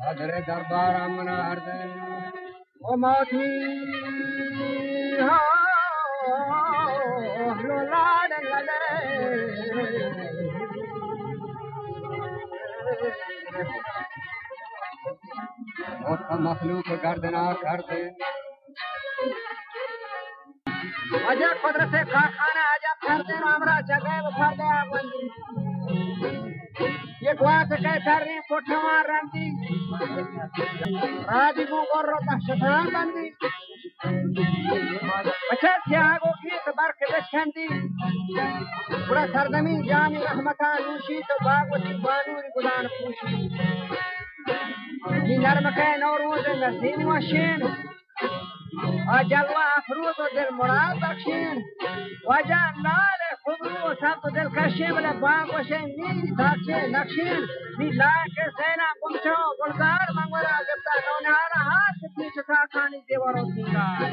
Adre darbar amna arde o mati ha lo lad lade o makhluk gardana karde aja qudrate khana aja karde amra jagah farde abandi ये गुआस के थारी कोठमा रंदी राजी को gorro का शतान बंदी अच्छा त्यागो की तबार के दशंदी पूरा सरदमी जामी रहमता लूशी तो बागवती बानूरी गुदान पूशी ये नरम के नौरोज नसीम वशीन अजलवा अफरूज दिल मुराद बख्शीन वजह नाल خبرو سب دل کشیم ل باغ وشیم نی داچه نقشین نی لاک سینا پمچو گلزار منگورا جبتا نونهارا هات پیچ تا خانی دیوارو سنگار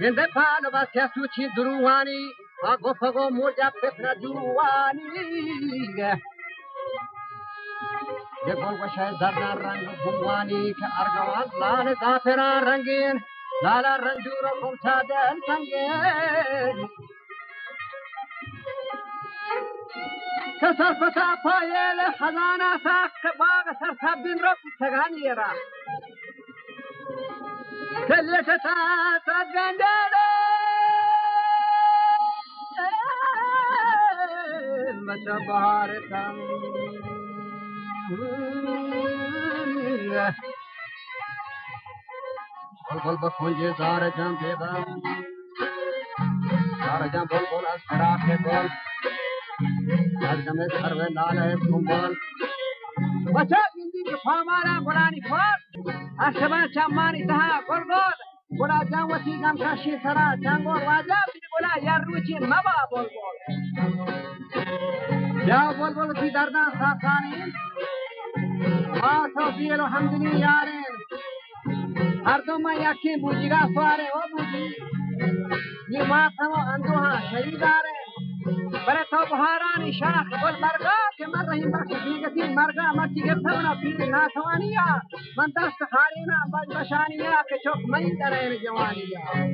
Vende pano bacia suci druani, fago fago moja pepna juani. Ye golwa shay zarna rang bumwani ke argawan lal zafira rangin, lala ranjuro kumcha del sangin. Kasar pata payel khazana sak baag sar sabin ro sagani era. Kelleta ta gandada macha bahar tam بلبل بخونجی زار جم بیبم زار جم بلبل از فراخ بل از جم سرو لاله بلبل بچه زندگی پامارا بلانی خود اصبا چمانی تها گلگل بلا جان وسی گم کشی سرا جنگور واجب بلا یار روچی مبا بلبل یا بلبل کی دردان ساسانی ما تو بیلو همدنی یارین هر دو ما یکی بوجیگا سواره او بوجی یہ ما تمو اندوها شریداره برے تو بہارانی شاخ گل برگا کہ من رہی بخش دیگتی مرگا مرچی گرتونا پیر ناتوانیا من دست خارینا بج بشانیا کہ چوک منی درین جوانیا